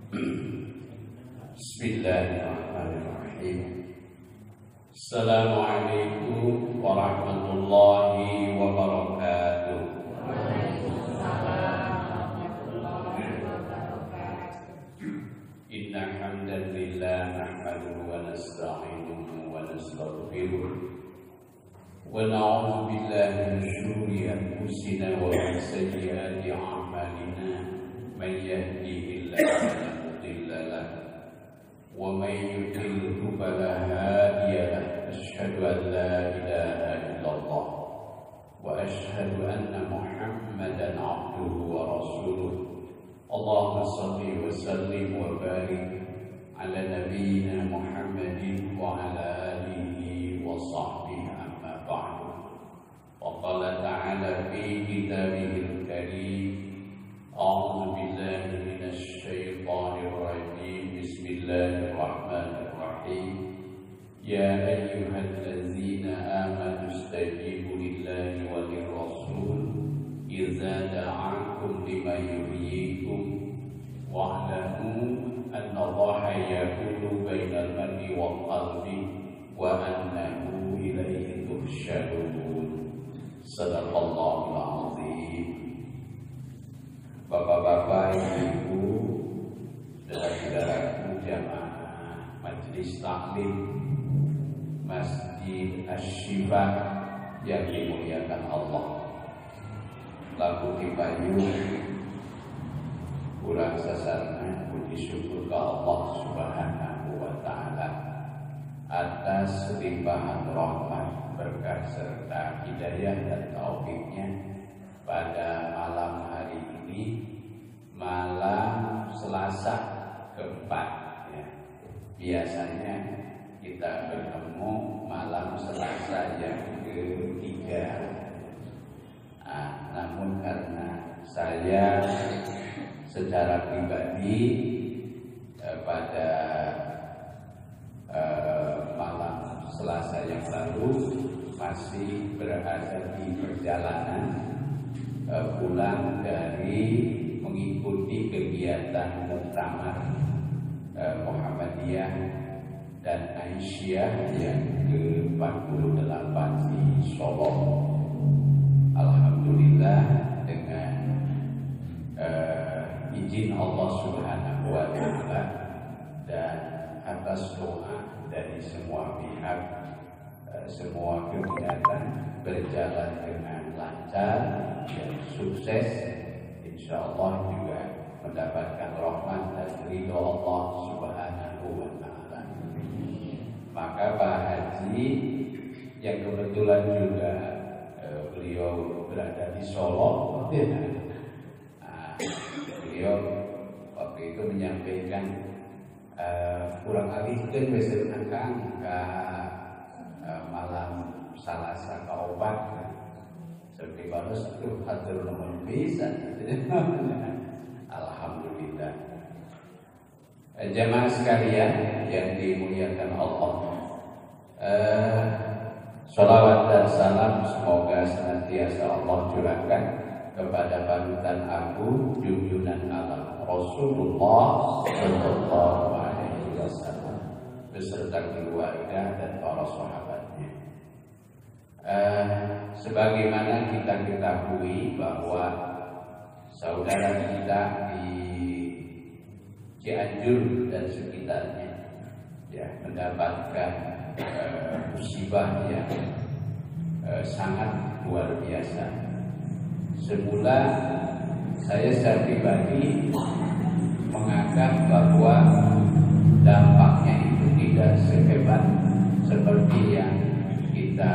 Bismillahirrahmanirrahim. Assalamualaikum warahmatullahi wabarakatuh. Innal hamdalillah nahmaduhu wa nasta'inuhu wa nastaghfiruh wa na'udzu billahi min shururi anfusina wa min sayyiati a'malina. Man yahdihillahu fala mudilla lahu wa man yudlilhu fala hadiya lahu. Asyhadu an la ilaha illallah wa asyhadu anna Muhammadan abduhu wa rasuluh. Allahumma salli wa sallim wa barik ala nabiyyina Muhammadin wa ala alihi wa sahbihi amma ba'du. Wa qala ta'ala fi kitabihil karim, a'udzu billahi minasy syaithanir rajim. Bismillahirrahmanirrahim. Ya ayyuhallazina amanu istajibu lillahi wa lirrasul idza da'akum lima yuhyikum wa'lamu anna Allaha yahulu bainal mar'i wal qalbi wa annahu ilaihi tuhsyarun. Sadaqallahul azim. Bapak-bapak, ibu-ibu, saudara-saudaraku jamaah Majelis Taklim Masjid Asy-Syifa yang dimuliakan Allah. Laku tibayu kurang sasarna puji syukur ke Allah Subhanahu wa taala atas limpahan rahmat, berkah serta hidayah dan taufiknya pada malam hari ini, malam Selasa keempat ya. Biasanya kita bertemu malam Selasa yang ketiga. Namun karena saya secara pribadi pada malam Selasa yang lalu masih berada di perjalanan pulang dari mengikuti kegiatan muktamar Muhammadiyah dan Aisyah yang ke-48 di Solo. Alhamdulillah dengan izin Allah Subhanahu wa taala dan atas doa dari semua pihak, semua kegiatan berjalan dengan lancar dan sukses. Insyaallah juga mendapatkan rahmat dan ridho Allah Subhanahu wa taala. Maka Pak Haji yang kebetulan juga beliau berada di Solo, beliau waktu itu menyampaikan kurang alihkeun besok akang ka malam Salasa kaopat. Seperti bagus itu hadir nomor bisa. Alhamdulillah. Jamaah sekalian yang dimuliakan Allah, sholawat dan salam semoga senantiasa Allah curahkan kepada panutan agung junjungan alam Rasulullah Sallallahu Alaihi Wasallam beserta keluarga dan para sahabatnya. Sebagaimana kita ketahui bahwa saudara kita di Cianjur dan sekitarnya ya mendapatkan musibah yang sangat luar biasa. Semula saya secara pribadi menganggap bahwa dampaknya itu tidak sehebat seperti yang kita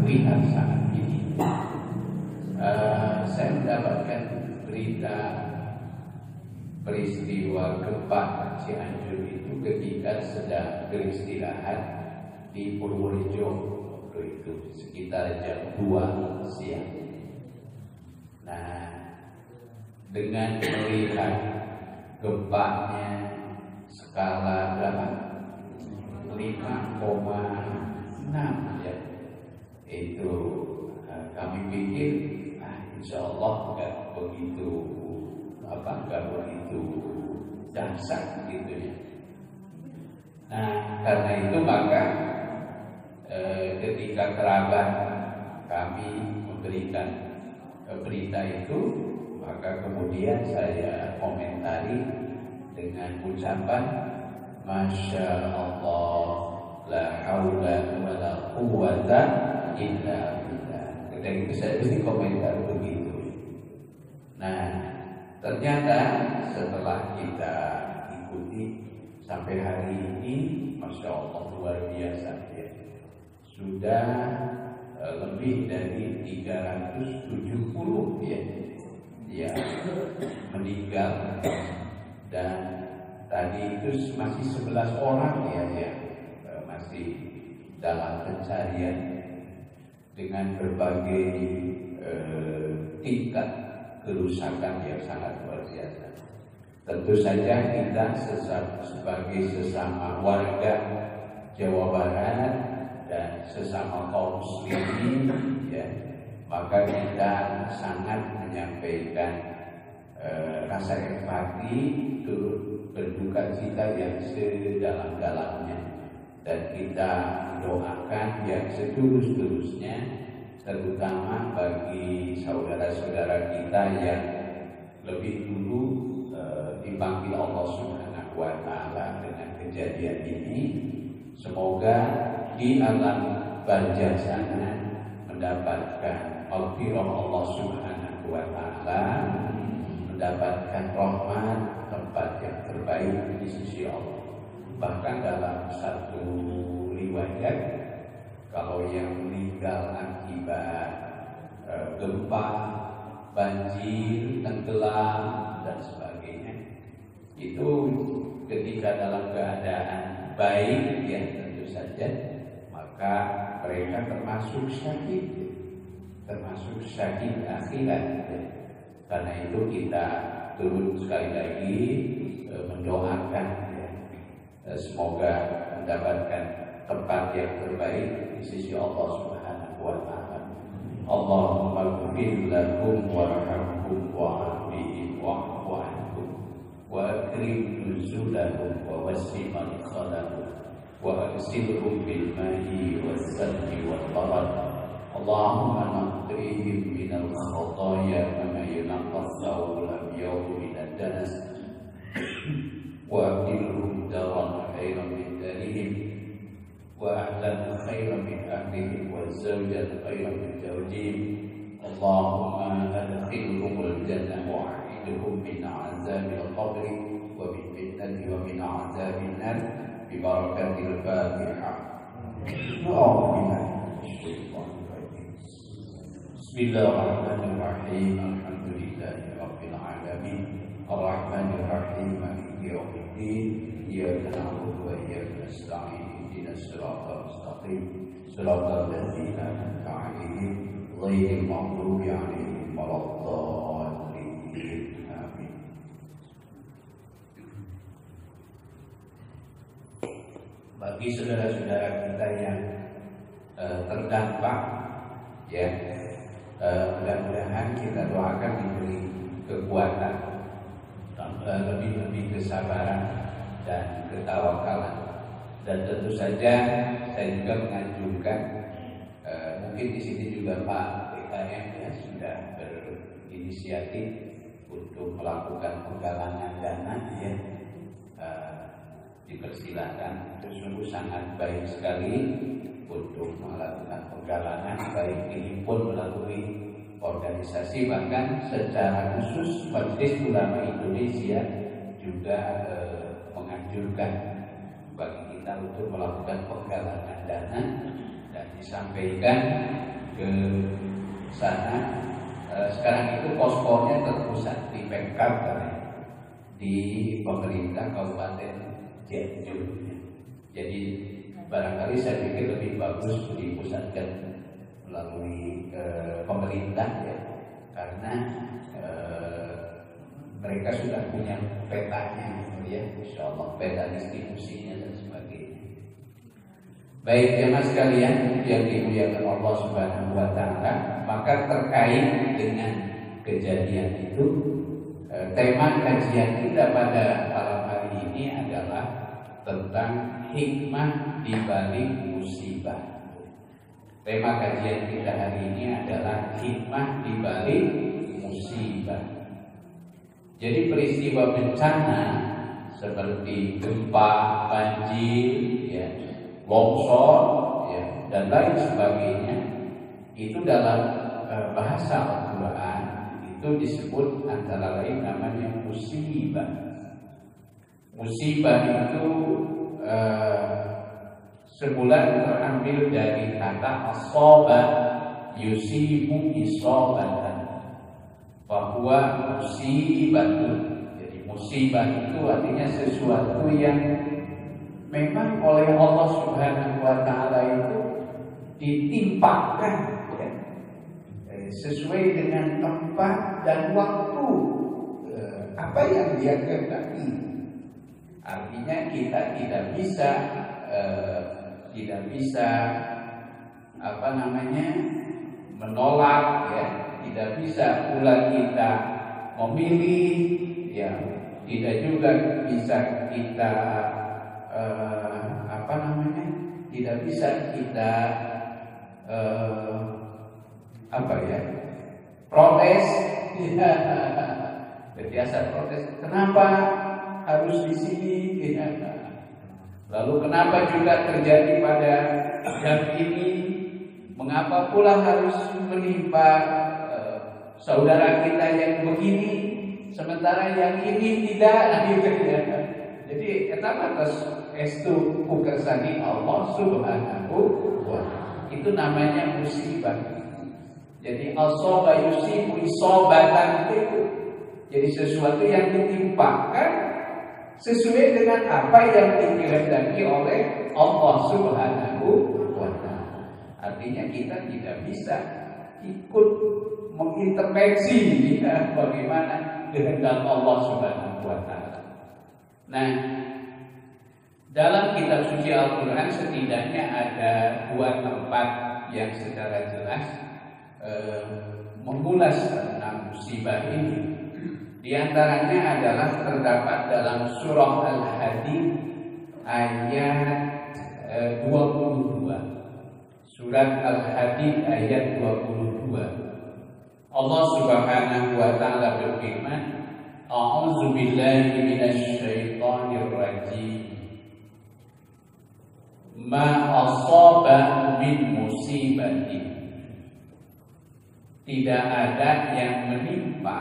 lihat saat ini. Saya mendapatkan berita peristiwa gempa Cianjur itu ketika sedang beristirahat di Purworejo waktu itu sekitar jam 2 siang. Nah, dengan melihat gempanya skala berapa? 5,6 ya. Itu kami pikir insya Allah nggak begitu dahsyat nasab gitu ya. Nah, karena itu maka ketika kerabat kami memberikan berita itu, maka kemudian saya komentari dengan ucapan Masya Allah, la haula wa la quwwata illa billah. Ketika itu saya beri komentar begitu. Nah, ternyata setelah kita ikuti sampai hari ini, Masya Allah luar biasa ya. Sudah lebih dari 370 ya meninggal, dan tadi itu masih 11 orang ya masih dalam pencarian dengan berbagai tingkat kerusakan yang sangat luar biasa. Tentu saja kita sebagai sesama warga Jawa Barat dan sesama kaum muslimin ya, maka kita sangat menyampaikan rasa empati, turut berduka cita yang sedalam-dalamnya, dan kita mendoakan yang setulus-tulusnya, terutama bagi saudara-saudara kita yang lebih dulu dipanggil Allah Subhanahu wa Ta'ala dengan kejadian ini. Semoga di alam barzah sana mendapatkan maghfirah Allah Subhanahu wa Ta'ala, mendapatkan rahmat, tempat yang terbaik di sisi Allah. Bahkan dalam satu riwayat, kalau yang meninggal akibat gempa, banjir, tenggelam dan sebagainya, itu ketika dalam keadaan baik ya tentu saja, maka mereka termasuk syahid akhirat ya. Karena itu kita turut sekali lagi mendoakan ya, semoga mendapatkan tempat yang terbaik di sisi Allah Subhanahu wa Ta'ala. Allahumma ighfir lahum warhamhum wa'afihim wa'fu anhum wa akrim nuzulahum wa wasi' madkhalahum wa agsilhum bil ma'i was salji wal barad. Allahumma naqrihim minal khataaya kama yunqas thawbul abyad minad danas wa abdilhum daran khairan min darihim wa ahlan khairan min ahlihim wa zawjan khairan min zawjihim. Allahumma adkhilhumul jannah wa a'idhum min azabil qabri wa min fitnati wa min azabin nar bi barakatil Fatihah. Bismillahirrahmanirrahim. Alhamdulillahi rabbil alamin. Ar-Rahmanir Rahim. Maliki yaumiddin. Iyyaka na'budu wa iyyaka nasta'in. Ihdinas siratal mustaqim. Siratal ladzina an'amta 'alaihim ghairil maghdubi 'alaihim waladdallin. Amin. Bagi saudara-saudara kita yang terdampak ya, mudah-mudahan kita doakan diberi kekuatan, lebih kesabaran dan ketawakalan. Dan tentu saja saya juga menganjurkan, mungkin di sini juga Pak BKM ya sudah berinisiatif untuk melakukan penggalangan dana ya, dipersilakan. Itu sungguh sangat baik sekali untuk melakukan penggalangan, baik dihimpun melalui organisasi, bahkan secara khusus Majelis Ulama Indonesia juga menganjurkan bagi kita untuk melakukan penggalangan dana dan disampaikan ke sana. Sekarang itu poskonya terpusat di Pemkab di pemerintah Kabupaten Cianjur. Jadi barangkali saya pikir lebih bagus dipusatkan melalui pemerintah ya, karena mereka sudah punya petanya ya, insyaallah peta distribusinya dan sebagainya. Baik jemaah sekalian yang dimuliakan Allah Subhanahu wa Ta'ala, maka terkait dengan kejadian itu, tema kajian kita pada malam hari tentang hikmah di balik musibah. Tema kajian kita hari ini adalah hikmah di balik musibah. Jadi peristiwa bencana seperti gempa, banjir, ya, longsor, ya, dan lain sebagainya, itu dalam bahasa Al-Quran itu disebut antara lain namanya musibah. Musibah itu sebulan terambil dari kata asaba yusibu isobatan, bahwa musibatun. Jadi musibah itu artinya sesuatu yang memang oleh Allah Subhanahu wa Ta'ala itu ditimpakan, ya, sesuai dengan tempat dan waktu, apa yang Dia kehendaki. Artinya kita tidak bisa menolak, ya, tidak bisa pula kita memilih, ya, tidak juga bisa kita tidak bisa kita protes, ya. Biasa protes, kenapa harus di sini, ya. Lalu kenapa juga terjadi pada yang ini, mengapa pula harus menimpa saudara kita yang begini, sementara yang ini tidak, gitu, ya. Jadi kita atas estu kukersani Allah Subhanahu wa Ta'ala. Itu namanya musibah. Jadi asaba yusibu isobatan itu. Jadi sesuatu yang ditimpakan sesuai dengan apa yang dikehendaki oleh Allah Subhanahu wa Ta'ala. Artinya kita tidak bisa ikut mengintervensi, ya, bagaimana kehendak Allah Subhanahu wa Ta'ala. Nah, dalam kitab suci Al-Quran setidaknya ada 2 tempat yang secara jelas mengulas tentang musibah ini. Di antaranya adalah terdapat dalam surah Al-Hadid ayat 22. Surat Al-Hadid ayat 22. Allah Subhanahu wa Ta'ala berfirman, A'udzu billahi minasy syaithanir rajim. Ma asaba min musibatin. Tidak ada yang menimpa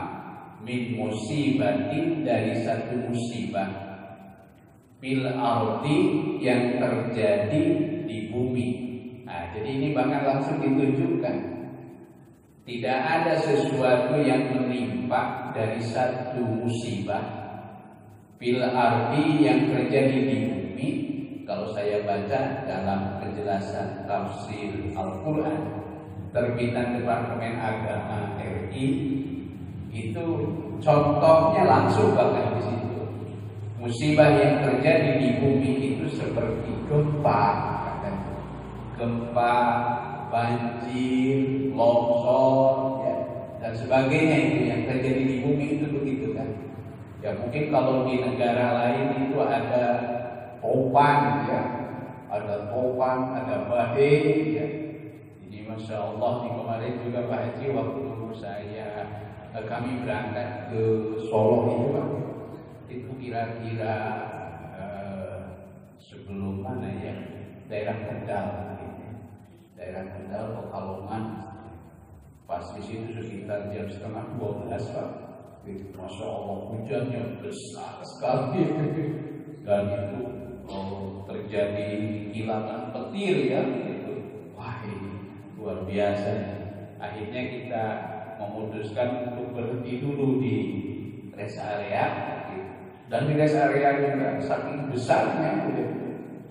min musibatin dari satu musibah fil ardi yang terjadi di bumi. Nah, jadi ini bahkan langsung ditunjukkan tidak ada sesuatu yang menimpa dari satu musibah fil ardi yang terjadi di bumi. Kalau saya baca dalam penjelasan tafsir Al-Quran terbitan Departemen Agama RI, itu contohnya langsung bahkan di situ. Musibah yang terjadi di bumi itu seperti gempa, banjir, longsor, ya, dan sebagainya itu yang terjadi di bumi itu begitu kan. Ya mungkin kalau di negara lain itu ada topan, ya, ada badai, ya. Jadi Masya Allah di kemarin juga Pak Haji waktu kami berangkat ke Solo itu Pak, itu kira-kira sebelum mana ya, daerah Kendal, Pekalongan. Pas di situ sekitar jam 11:30 Pak, itu Masya Allah hujannya besar sekali dan itu terjadi kilatan petir, ya, gitu. Wah, ini luar biasa. Akhirnya kita memutuskan untuk berhenti dulu di rest area, gitu. Dan di rest area juga saking besarnya, gitu.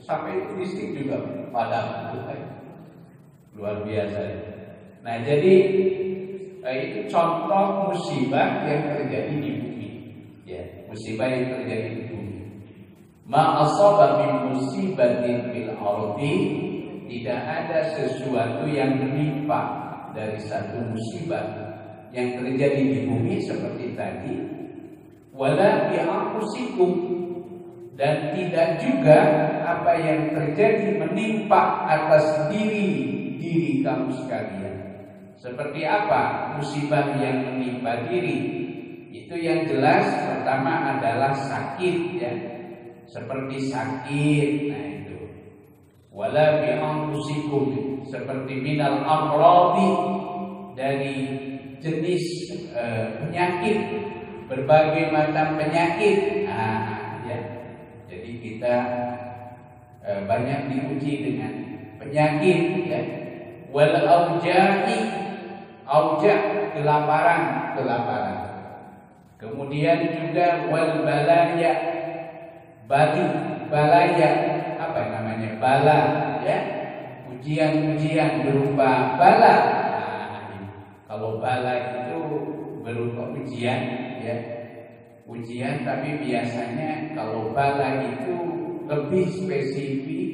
Sampai listrik juga padam, luar biasa. Nah, jadi itu contoh musibah yang terjadi di bumi, ya, musibah yang terjadi di bumi. Ma asaba min musibatin fil ardi, tidak ada sesuatu yang menimpa dari satu musibah yang terjadi di bumi seperti tadi. Wala bi anfusikum, dan tidak juga apa yang terjadi menimpa atas diri kamu sekalian. Seperti apa musibah yang menimpa diri? Itu yang jelas pertama adalah sakit ya. Seperti sakit, nah itu. Wala bi anfusikum, seperti minal amradi, dari jenis penyakit, berbagai macam penyakit. Nah, ya. Jadi kita banyak diuji dengan penyakit ya. Wal auja'i, auja kelaparan. Kemudian juga wal balaya, balaya apa namanya? Bala ya. Ujian-ujian berupa bala. Nah, kalau bala itu berupa ujian ya. Ujian, tapi biasanya kalau bala itu lebih spesifik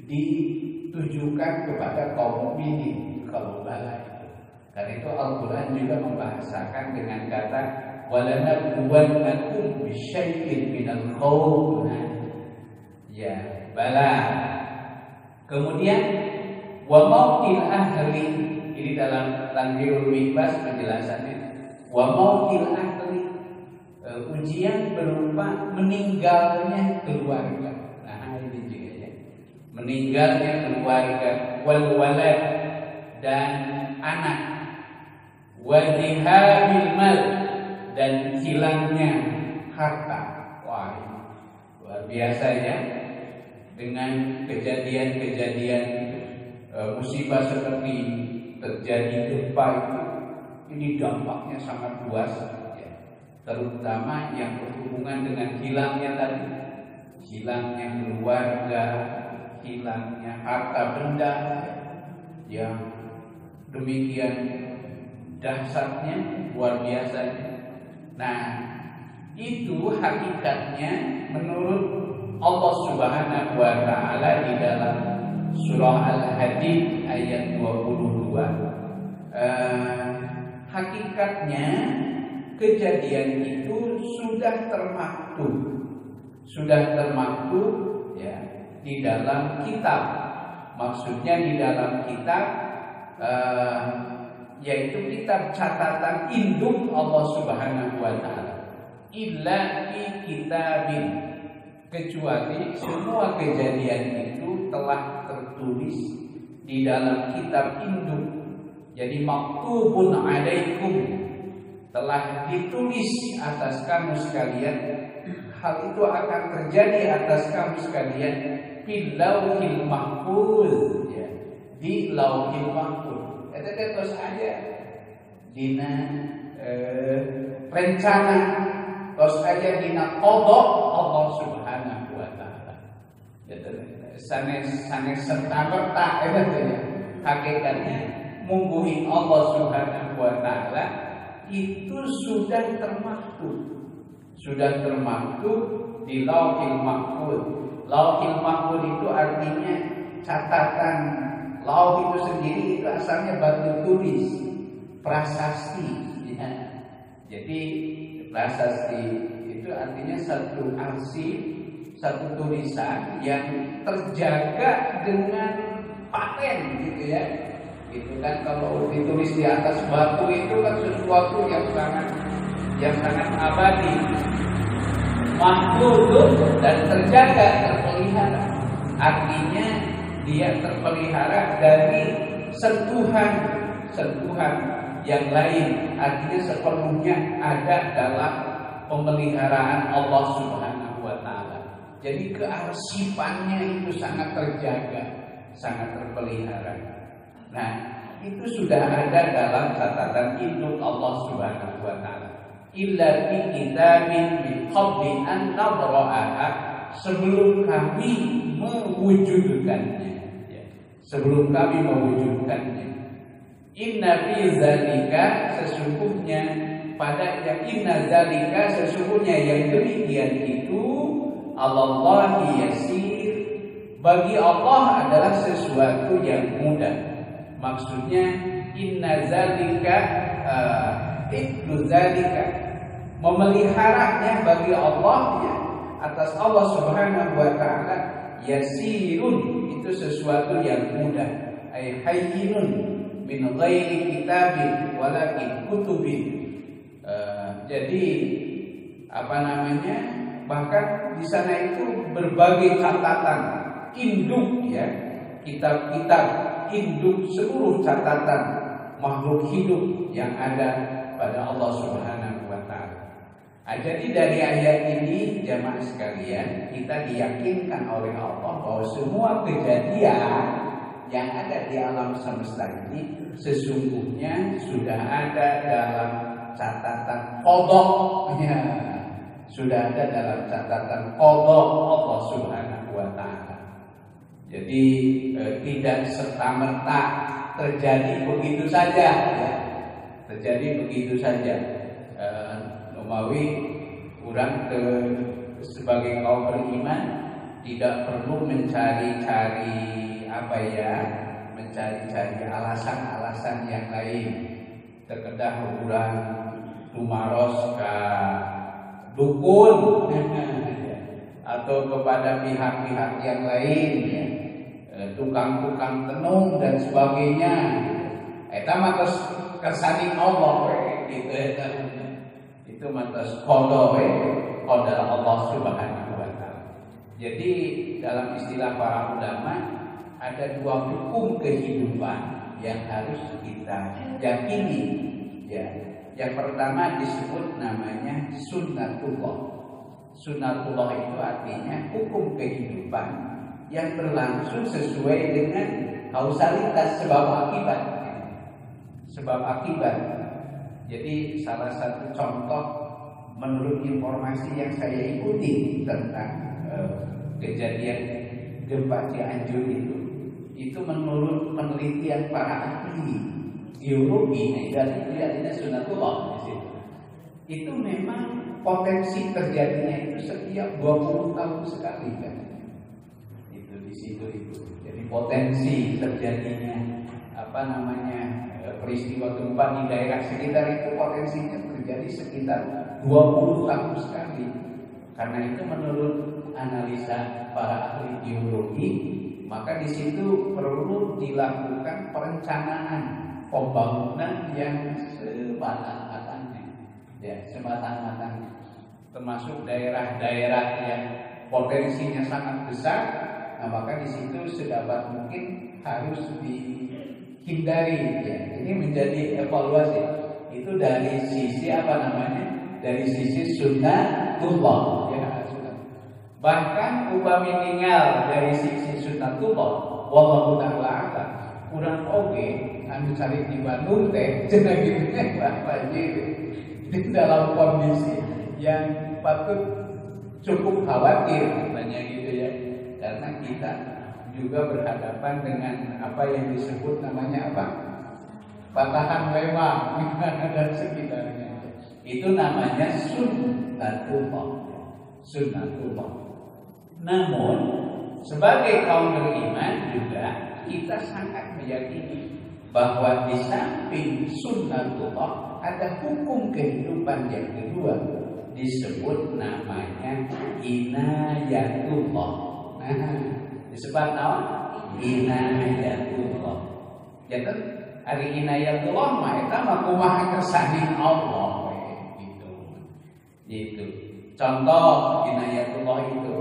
ditujukan kepada kaum mukminin kalau bala itu. Karena itu Al-Quran juga membahasakan dengan kata walanabluwannakum bisyai'in minal khawf. Ya, bala. Kemudian wa mautil ahli, ini dalam Tanbihul Mikbas penjelasannya. Wa mautil ahli, ujian berupa meninggalnya keluarga. Nah, ini juga ya. Meninggalnya keluarga, wal walad, dan anak, wa dhihabil mal, dan hilangnya harta. Wah, luar biasa ya. Dengan kejadian-kejadian musibah seperti terjadi gempa itu, ini dampaknya sangat luas ya. Terutama yang berhubungan dengan hilangnya tadi, hilangnya keluarga, hilangnya harta benda yang demikian dahsyatnya, luar biasanya. Nah, itu hakikatnya menurut Allah Subhanahu wa taala di dalam surah Al-Hadid ayat 22. Hakikatnya kejadian itu sudah termaktub ya di dalam kitab. Maksudnya di dalam kitab yaitu kitab catatan induk Allah Subhanahu wa taala. Illa fi kitabin, kecuali semua kejadian itu telah tertulis di dalam kitab induk. Jadi maktubun alaikum, telah ditulis atas kamu sekalian. Hal itu akan terjadi atas kamu sekalian fil lauhil mahfuz ya, di lauhil mahfuz. Itu terus aja dina rencana, terus aja dina qada Allah Subhanahu wa taala. Sanes serta-merta ya. Hakikatnya mungguhin Allah Subhanahu wa taala itu sudah termaktub di Lauhil Mahfuz. Lauhil Mahfuz itu artinya catatan. Lauh itu sendiri itu asalnya batu tulis, prasasti ya. Jadi prasasti itu artinya satu arsip, satu tulisan yang terjaga dengan paten gitu ya. Itu kan kalau ditulis di atas batu itu kan sesuatu yang sangat abadi, mahfuz dan terjaga, terpelihara. Artinya dia terpelihara dari sentuhan yang lain. Artinya sepenuhnya ada dalam pemeliharaan Allah Subhanahu wa taala. Jadi kearsipannya itu sangat terjaga, sangat terpelihara. Nah, itu sudah ada dalam catatan induk Allah Subhanahu wa taala. Illa fi kitabin min qabli an nabra'aha, sebelum kami mewujudkannya ya. Sebelum kami mewujudkannya. Inna fi zalika, sesungguhnya pada yang inna zalika, sesungguhnya yang demikian itu Allahi yasir, bagi Allah adalah sesuatu yang mudah. Maksudnya inna zalika itu zalika, memeliharanya bagi Allah ya, atas Allah Subhanahu wa taala yasirun, itu sesuatu yang mudah. Ay hayyinun min ghairi kitabin walakin kutubin. Jadi apa namanya? Bahkan di sana itu berbagai catatan induk ya, kitab-kitab induk seluruh catatan makhluk hidup yang ada pada Allah Subhanahu wa taala. Jadi dari ayat ini jamaah sekalian, kita diyakinkan oleh Allah bahwa semua kejadian yang ada di alam semesta ini sesungguhnya sudah ada dalam catatan qada, ya. Sudah ada dalam catatan qada Allah Subhanahu wa taala. Jadi tidak serta-merta terjadi begitu saja ya. Terjadi begitu saja. Umawi orang sebagai kaum beriman tidak perlu mencari-cari apa ya, mencari-cari alasan-alasan yang lain. Terkedah orang tumaros ke dukun atau kepada pihak-pihak yang lain ya, tukang-tukang tenung dan sebagainya. Eta mah kersani Allah gitu eta. Itu matas qada Allah Subhanahu wa taala. Jadi dalam istilah para ulama ada dua hukum kehidupan yang harus kita yakini ya. Yang pertama disebut namanya sunnatullah. Sunnatullah itu artinya hukum kehidupan yang berlangsung sesuai dengan kausalitas sebab akibat. Sebab akibat. Jadi salah satu contoh menurut informasi yang saya ikuti tentang kejadian gempa Cianjur itu menurut penelitian para ahli geologi dari adanya sunnatullah di situ. Itu memang potensi terjadinya itu setiap 20 tahun sekali kan. Itu di situ itu. Jadi potensi terjadinya apa namanya peristiwa gempa di daerah sekitar itu potensinya terjadi sekitar 20 tahun sekali. Karena itu menurut analisa para ahli geologi, maka di situ perlu dilakukan perencanaan pembangunan yang sematang-matangnya, ya sematang-matangnya, termasuk daerah-daerah yang potensinya sangat besar. Nah, maka di situ sedapat mungkin harus dihindari. Ya. Ini menjadi evaluasi. Itu dari sisi apa namanya? Dari sisi sunnatullah. Ya, sunnah. Bahkan upami tinggal dari sisi sunnatullah, wallahu ta'ala kurang oke, anu cari di Bandung teh cenah gitu Bapak di dalam kondisi yang patut cukup khawatir katanya gitu ya, karena kita juga berhadapan dengan apa yang disebut namanya apa, patahan lewat dan sekitarnya. Itu namanya sunnatullah. Sunnatullah. Namun sebagai kaum beriman juga kita sangat meyakini bahwa di samping sunnatullah ada hukum kehidupan yang kedua, disebut namanya inayatullah. Nah, disebut nama inayatullah. Jadi hari inayatullah mah eta mah kumaha kersani Allah gitu. Contoh inayatullah itu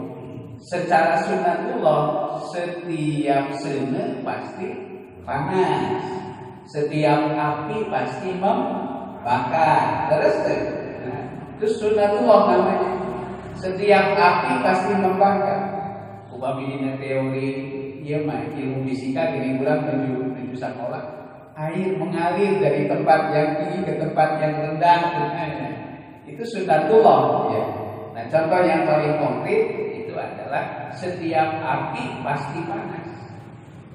secara sunnatullah setiap sene pasti panas, setiap api pasti membakar. Terus sunnatullah namanya setiap api pasti membakar. Upami dina teori ieu mah ilmu fisika gini kurang menuju sekolah, air mengalir dari tempat yang tinggi ke tempat yang rendah. Itu sunnatullah ya. Nah, contoh yang paling konkret itu adalah setiap api pasti panas.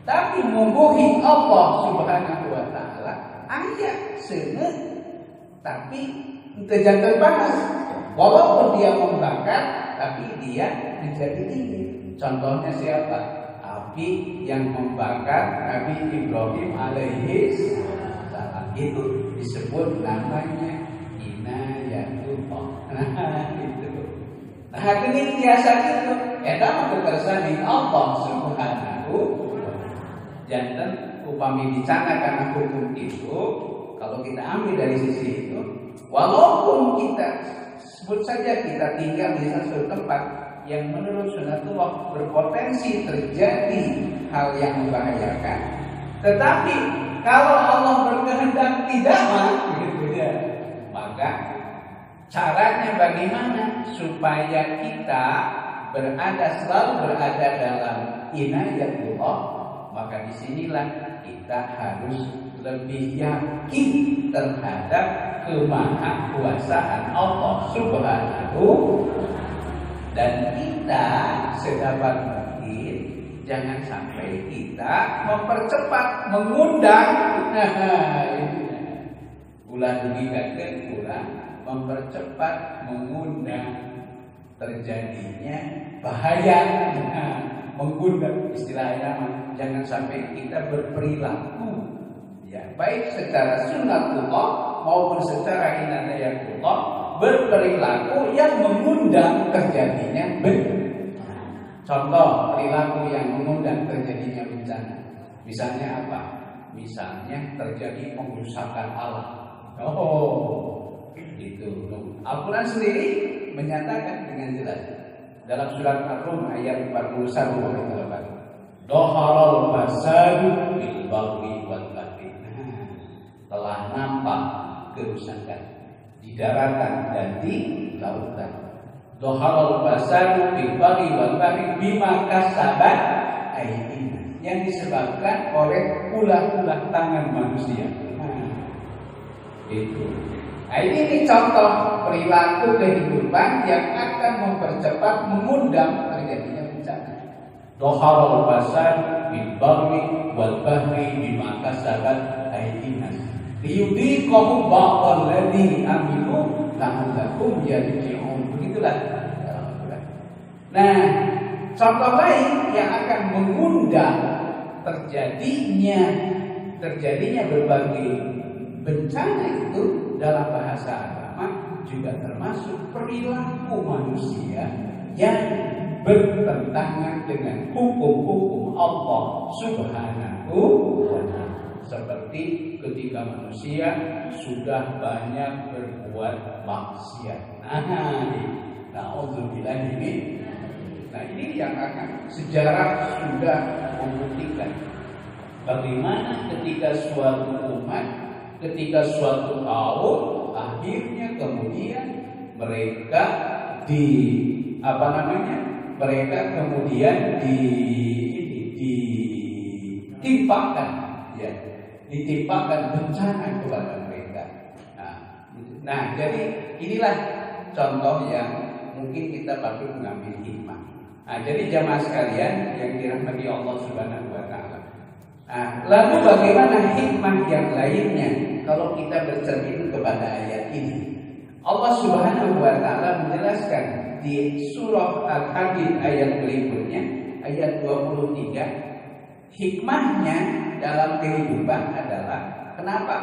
Tapi mungguhi Allah Subhanahu wa taala aya seuneu tapi teu janten panas. Walaupun dia membakar tapi dia menjadi dingin. Contohnya siapa? Api yang membakar Nabi Ibrahim alaihi salam. Itu disebut namanya inayatullah. Nah, itu. Nah, Geni tiasa itu eta kekersaan Allah Subhanahu. Jangan upami bicara karena hukum itu, kalau kita ambil dari sisi itu, walaupun kita sebut saja kita tinggal di satu tempat yang menurut sunatullah berpotensi terjadi hal yang membahayakan, tetapi kalau Allah berkehendak tidak gitu ya, maka caranya bagaimana supaya kita selalu berada dalam inayatullah. Maka disinilah kita harus lebih yakin terhadap kemahakuasaan Allah Subhanahu. Dan kita sedapat mungkin jangan sampai kita mempercepat mengundang. Ulah dikatakan ulah mempercepat mengundang terjadinya bahaya. Mengundang istilahnya, jangan sampai kita berperilaku ya baik secara sunnatullah maupun secara inayatullah berperilaku yang mengundang terjadinya bencana. Contoh perilaku yang mengundang terjadinya bencana, misalnya apa? Misalnya terjadi pengrusakan alam. Itu Al-Quran sendiri menyatakan dengan jelas dalam surat Ar-Rum ayat 41 Dhaharal fasadu bil baghi wal baghi. Telah nampak kerusakan di daratan dan di lautan. Dhaharal fasadu bil baghi wal baghi bima kasabat aydina, yang disebabkan oleh ulah-ulah tangan manusia. Itu. Nah, ini contoh perilaku kehidupan yang akan mempercepat mengundang terjadinya bencana. Dhaharal fasad bil barri wal bahri bima kasabat aydina liyudhiqahum ba'dal ladzi amilu la'allakum yarji'un. Begitulah. Nah, contoh lain yang akan mengundang terjadinya berbagai bencana itu dalam bahasa agama juga termasuk perilaku manusia yang bertentangan dengan hukum-hukum Allah Subhanahu wa ta'ala. Seperti ketika manusia sudah banyak berbuat maksiat. Na'udzubillah ini. Nah, ini yang akan sejarah sudah membuktikan bagaimana ketika suatu umat, ketika suatu kaum akhirnya kemudian mereka ditimpakan bencana kepada mereka. Nah, jadi inilah contoh yang mungkin kita patut mengambil hikmah. Nah, jadi jamaah sekalian yang dirahmati Allah Subhanahu wa ta'ala. Lalu bagaimana hikmah yang lainnya kalau kita bercermin kepada ayat ini? Allah Subhanahu wa ta'ala menjelaskan di surah Al-Hadid ayat berikutnya, ayat 23. Hikmahnya dalam kehidupan adalah kenapa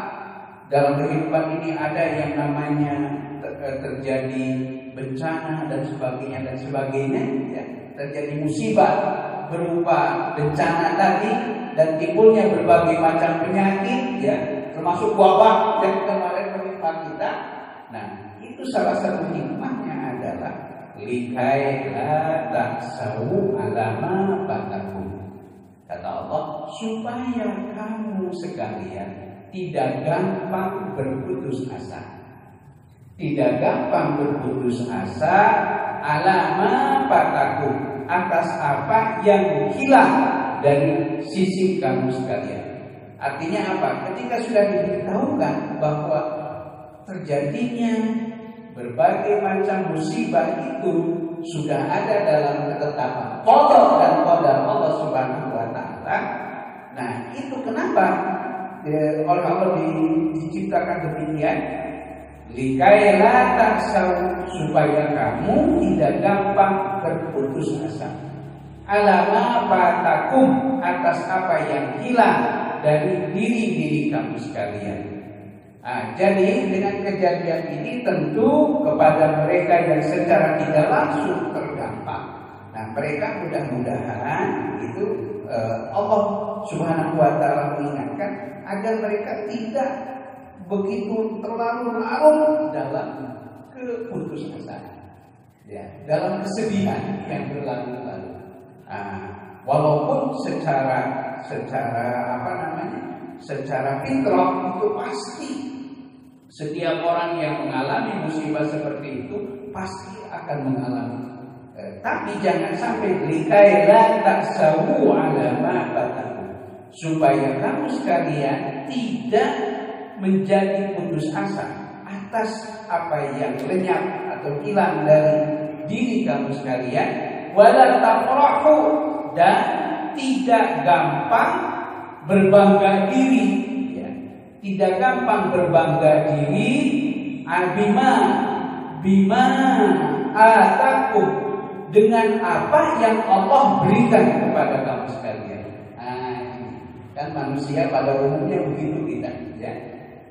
dalam kehidupan ini ada yang namanya terjadi bencana dan sebagainya ya, terjadi musibah berupa bencana tadi dan timbulnya berbagai macam penyakit ya, termasuk wabah yang kemarin menimpa kita. Nah, itu salah satu hikmahnya adalah likai la ta'sau ala ma fatakum. Kata Allah, supaya kamu sekalian tidak gampang berputus asa. Tidak gampang berputus asa ala ma fatakum, atas apa yang hilang dari sisi kamu sekalian. Artinya apa? Ketika sudah diberitahukan bahwa terjadinya berbagai macam musibah itu sudah ada dalam ketetapan qada dan qadar Allah Subhanahu wa ta'ala. Nah, itu kenapa oleh Allah diciptakan demikian? Likai la ta'sau, supaya kamu tidak gampang berputus asa. Alama fatakum, atas apa yang hilang dari diri-diri kamu sekalian. Jadi dengan kejadian ini tentu kepada mereka yang secara tidak langsung terdampak. Mereka mudah-mudahan itu Allah Subhanahu wa Ta'ala mengingatkan agar mereka tidak begitu terlalu larut dalam keputusasaan, dalam kesedihan yang berlalu-lalu. Walaupun secara fitrah itu pasti setiap orang yang mengalami musibah seperti itu pasti akan mengalami. Tapi jangan sampai likai la ta'sawu ala ma fatakum, supaya kamu sekalian tidak menjadi putus asa atas apa yang lenyap atau hilang dari diri kamu sekalian, wala tafrahu, dan tidak gampang berbangga diri, tidak gampang berbangga diri bima atakum, dengan apa yang Allah berikan kepada kamu sekalian. Kan manusia pada umumnya begitu kita,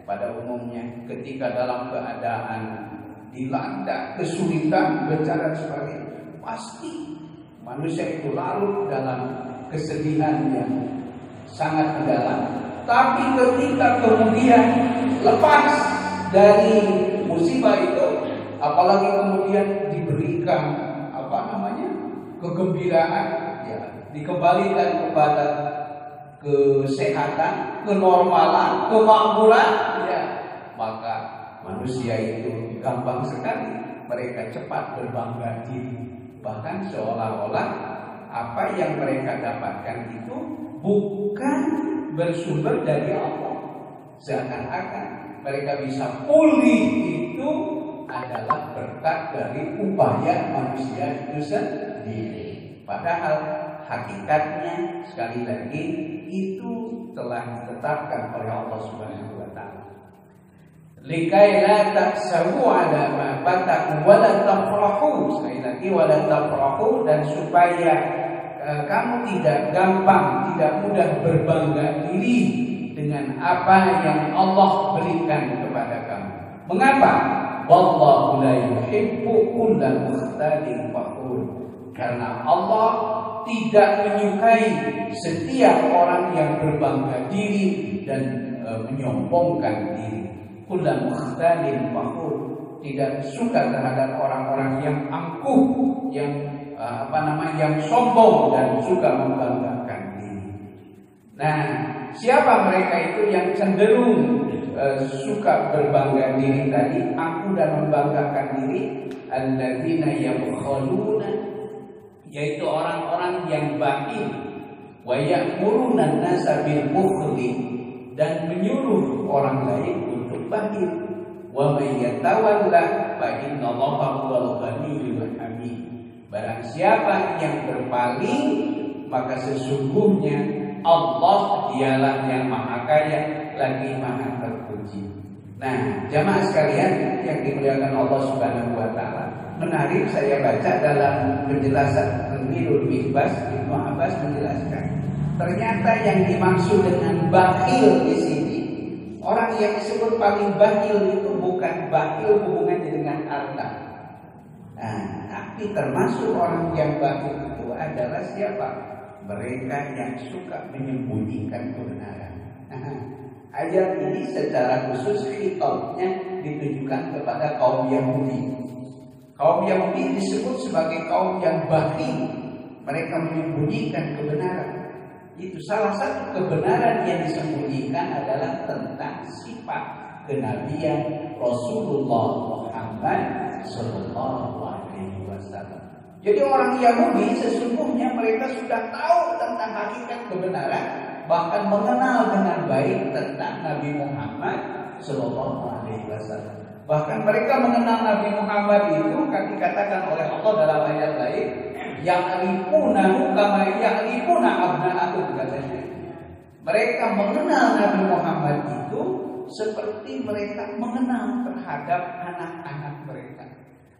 pada umumnya ketika dalam keadaan dilanda kesulitan, bencana sebagainya, pasti manusia itu larut dalam kesedihan yang sangat mendalam. Tapi ketika kemudian lepas dari musibah itu, apalagi kemudian diberikan kegembiraan, dikembalikan kepada kesehatan, kenormalan, kemakmuran, maka manusia itu gampang sekali mereka cepat berbangga diri, bahkan seolah-olah apa yang mereka dapatkan itu bukan bersumber dari Allah. Seakan-akan mereka bisa pulih itu adalah berkat dari upaya manusia itu sendiri. Padahal hakikatnya sekali lagi itu telah ditetapkan oleh Allah Subhanahu wa Ta'ala. Likai la ta'sawu ala ma fatakum wa la tafrahu, sekali lagi wa la tafrahu, dan supaya kamu tidak gampang, tidak mudah berbangga diri dengan apa yang Allah berikan kepada kamu. Mengapa? Wallahu la yuhibbu kulla mukhtalin fakhur. Karena Allah tidak menyukai setiap orang yang berbangga diri dan menyombongkan diri. Kulla mukhtalin fakhur, tidak suka terhadap orang-orang yang angkuh, yang yang sombong dan suka membanggakan diri. Siapa mereka itu yang cenderung suka berbangga diri tadi, angkuh dan membanggakan diri? Alladzina yabkhaluna, yaitu orang-orang yang bakhil, wa ya'muruna an-nasa bil bukhli, dan menyuruh orang lain untuk bakhil. Wa may yatawalla fa innallaha huwal ghaniyyul hamid. Barang siapa yang berpaling, maka sesungguhnya Allah dialah yang maha kaya lagi maha terpuji. Jamaah sekalian yang dimuliakan Allah Subhanahu wa Ta'ala, menarik saya baca dalam penjelasan Tanwirul Ihbas, Ibnu Abbas menjelaskan, ternyata yang dimaksud dengan bakhil di sini, orang yang disebut paling bakhil itu bukan bakhil hubungannya dengan harta. Tapi termasuk orang yang bakhil itu adalah siapa? Mereka yang suka menyembunyikan kebenaran. Ayat ini secara khusus khitabnya ditujukan kepada kaum Yahudi. Kaum Yahudi disebut sebagai kaum yang bakhil. Mereka menyembunyikan kebenaran. Itu salah satu kebenaran yang disembunyikan adalah tentang sifat kenabian Rasulullah Muhammad Sallallahu Alaihi Wasallam. Jadi orang Yahudi sesungguhnya mereka sudah tahu tentang hakikat kebenaran, bahkan mengenal dengan baik tentang Nabi Muhammad Sallallahu Alaihi Wasallam. Bahkan mereka mengenal Nabi Muhammad itu kan dikatakan oleh Allah dalam ayat lain, ya'rifunahu kama ya'rifuna abna'ahum, katanya. Mereka mengenal Nabi Muhammad itu seperti mereka mengenal terhadap anak-anak mereka.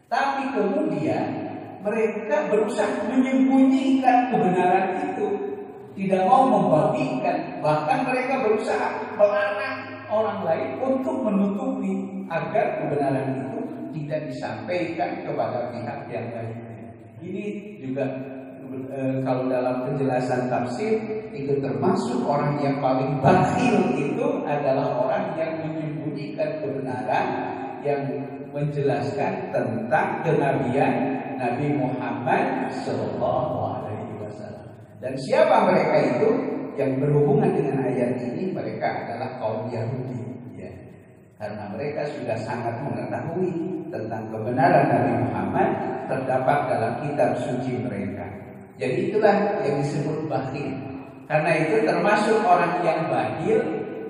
Tapi kemudian mereka berusaha menyembunyikan kebenaran itu, tidak mau membagikan, bahkan mereka berusaha melarang orang lain untuk menutupi agar kebenaran itu tidak disampaikan kepada pihak yang lain. Ini juga kalau dalam penjelasan tafsir itu termasuk orang yang paling bakhil itu adalah orang yang menyembunyikan kebenaran, yang menjelaskan tentang kenabian Nabi Muhammad SAW. Dan siapa mereka itu yang berhubungan dengan ayat ini? Mereka adalah kaum Yahudi, ya. Karena mereka sudah sangat mengetahui tentang kebenaran Nabi Muhammad terdapat dalam kitab suci mereka. Jadi itulah yang disebut bakhil. Karena itu termasuk orang yang bakhil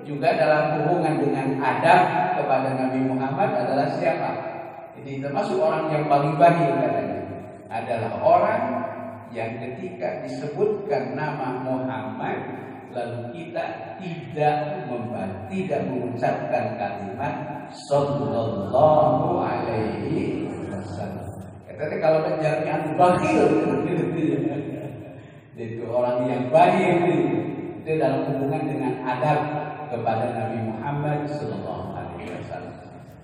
juga dalam hubungan dengan adab kepada Nabi Muhammad adalah siapa? Jadi termasuk orang yang paling bakhil katanya adalah orang yang ketika disebutkan nama Muhammad lalu kita tidak mengucapkan kalimat sallallahu alaihi wasallam. Tapi kalau menjadikan bakhil itu orang yang bakhil itu dalam hubungan dengan adab kepada Nabi Muhammad sallallahu alaihi wasallam.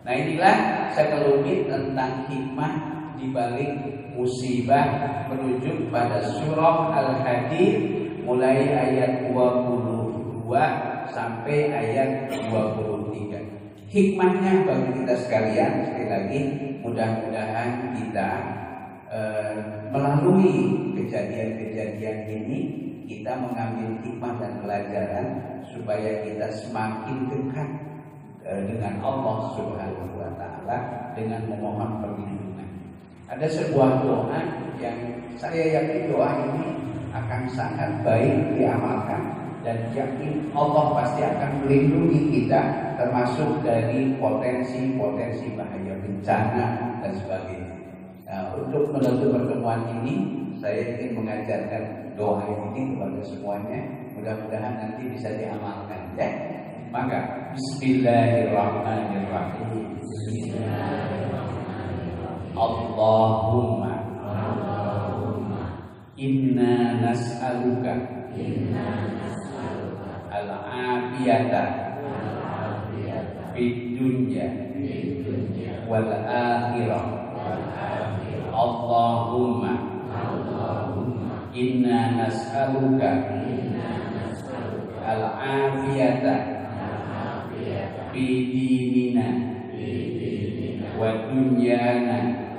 Nah, inilah sekelumit tentang hikmah di balik musibah merujuk pada surah Al-Hadid mulai ayat 22 sampai ayat 23. Hikmahnya bagi kita sekalian, sekali lagi mudah-mudahan kita melalui kejadian-kejadian ini kita mengambil hikmah dan pelajaran supaya kita semakin dekat dengan Allah Subhanahu wa taala dengan memohon perlindungan. Ada sebuah doa yang saya yakin doa ini akan sangat baik diamalkan dan yakin Allah pasti akan melindungi kita termasuk dari potensi-potensi bahaya bencana dan sebagainya. Nah, untuk menutup pertemuan ini saya ingin mengajarkan doa ini kepada semuanya. Mudah-mudahan nanti bisa diamalkan, ya. Maka Bismillahirrahmanirrahim. Allahumma inna nas'aluka al-afiyata fid dunya wal akhirah. Allahumma inna nas'aluka al-afiyata fi dinina wa dunyana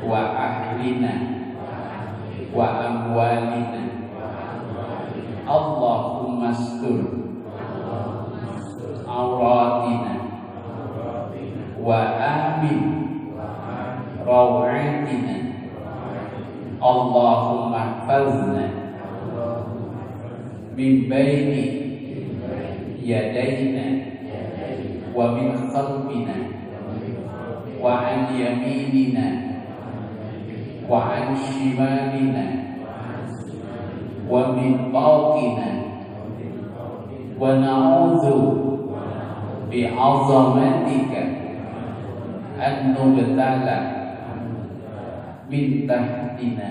wa ahlina wa amwalina. Allahumma astur auratina wa amin rawatina. Allahumma hfazna min baini yadayna wa min khalfina wa an yaminina wa an shimalina wa min fawqina wa na'udzu bi'azamatika an nubtala min tahtina.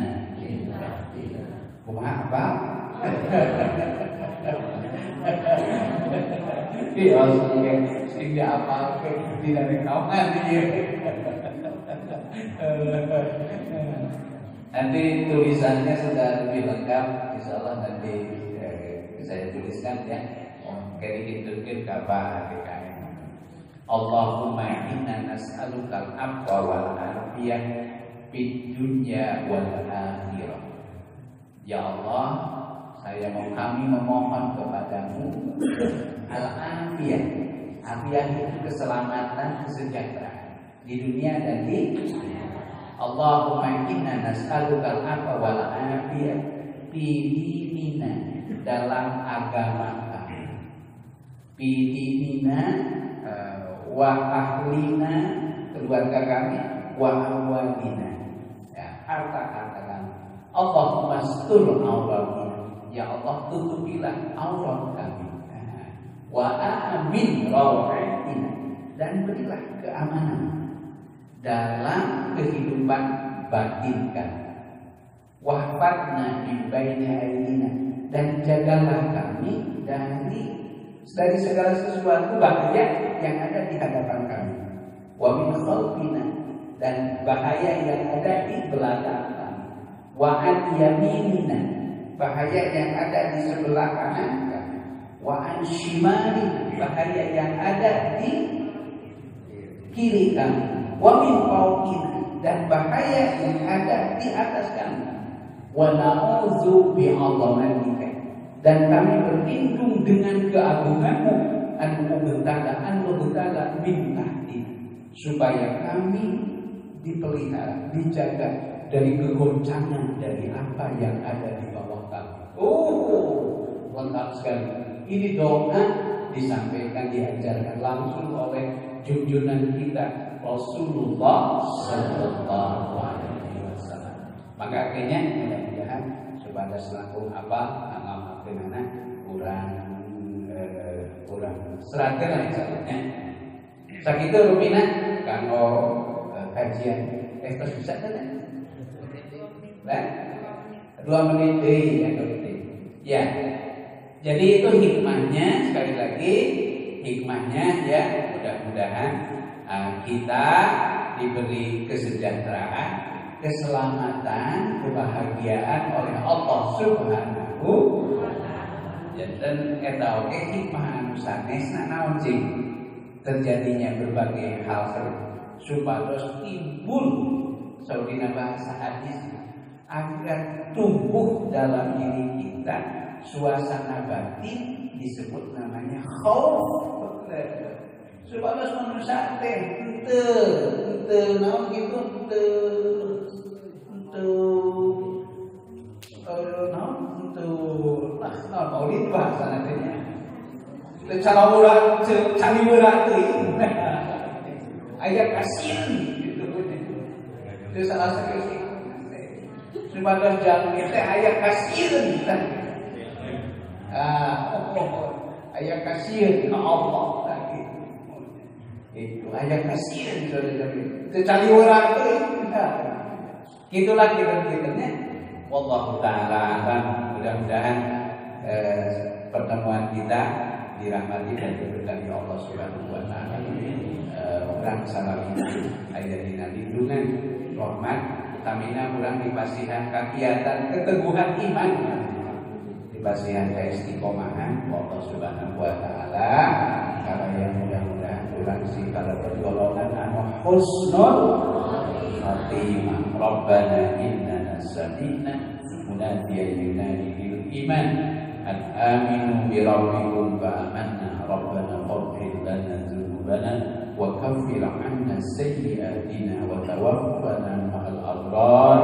Kumaha apa? Iya, sehingga apa tidak rekaman dia. Nanti tulisannya sudah lebih lengkap, insya Allah nanti saya tuliskan, ya. Kali itu kabar DKM. Allahumma inna nas'aluka al-'afwa wal 'afiyah fid dunya wal akhirah. Ya Allah, kami memohon kepadamu al-'afiyah. Afiyah itu keselamatan, kesejahteraan di dunia dan di akhirat. Allahumma inna nas'aluka al-'afwa wal 'afiyah fi dinina, dalam agama kami, fi dinina wa ahlina, keluarga kami, wa amwalina, ya, harta-harta kami. Allahumma astur auratina, ya Allah tutupilah aurat kami, wa amin rawatina, dan berilah keamanan dalam kehidupan batin kami. Wahfadna min baini aydina, dan jagalah kami dari dari segala sesuatu bahaya yang ada di hadapan kami. Wa min khalfina, dan bahaya yang ada di belakang kami. Wa an yaminina, bahaya yang ada di sebelah kanan kami. Wa an shimali, bahaya yang ada di kiri kami. Wa min fawqina, dan bahaya yang ada di atas kami. Wa na'udzu bi'azamatika, dan kami berlindung dengan keagunganmu, anu betala min tahti, supaya kami dipelihara, dijaga dari kegoncangan dari apa yang ada di bawah kami. Lengkap sekali. Ini doa disampaikan, diajarkan langsung oleh junjungan kita Rasulullah Sallallahu Alaihi Wasallam. Maka akhirnya mudah-mudahan supaya selaku apa bagaimana kurang seragam lah misalnya. Sakitu rumina kalau kajian terus bisa kan? Nah, 2 menit ya. Jadi itu hikmahnya, sekali lagi hikmahnya ya, mudah-mudahan kita diberi kesejahteraan, keselamatan, kebahagiaan oleh Allah Subhanahu wa Ta'ala. Dan eta oge hikmah anu sanes naon sih terjadinya berbagai hal supados timbul saudina bahasa hadis agar tumbuh dalam diri kita suasana batin disebut namanya khauf. Supados manusia teh henteu naon gitu maulid bahasa nantinya cara murah cari murah teuing aya kasihan gitu itu salah satu supados jalmi teh aya kasihan aya kasihan ka Allah lagi itu aya kasihan saudara itu cari murah teuing gitulah kita-kitanya. Wallahu ta'ala alam. Mudah-mudahan pertemuan kita dirahmati dan diberkahi Allah Subhanahu wa Ta'ala. Urang sababina aya dina lindungan rahmat utamina urang dipasihan kakiatan keteguhan iman, dipasihan keistiqomahan Allah Subhanahu wa Ta'ala. Karena mudah-mudahan urang si kalau pergolongan anu husnul khatimah. Rabbana innana sami'na munadiyan yunadi bil iman an aminu bi rabbikum fa amanna rabbana faghfir lana dzunubana wa kaffir 'anna sayyi'atina wa tawaffana ma'al abrar.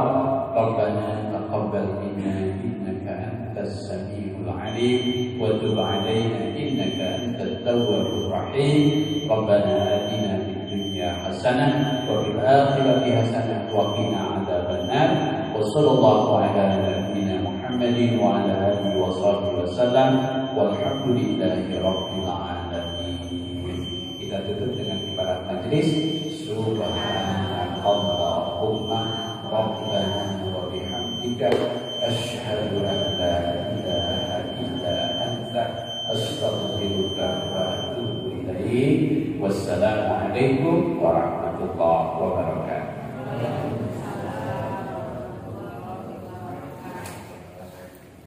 Rabbana taqabbal minna innaka antas samiul 'alim wa tub 'alaina innaka antat tawwabur rahim. Rabbana atina fid dunya hasanah wa fil akhirati hasanah wa qina adzabannar. Wa sallallahu ala nabiyyina Muhammadin wa ala alihi wa sahbihi wasallam walhamdulillahi rabbil alamin. Kita tutup dengan ibarat majlis subhanallahumma rabbana wa bihamdika asyhadu an la ilaha illa anta astaghfiruka wa atubu ilaik. Wassalamualaikum warahmatullahi wabarakatuh.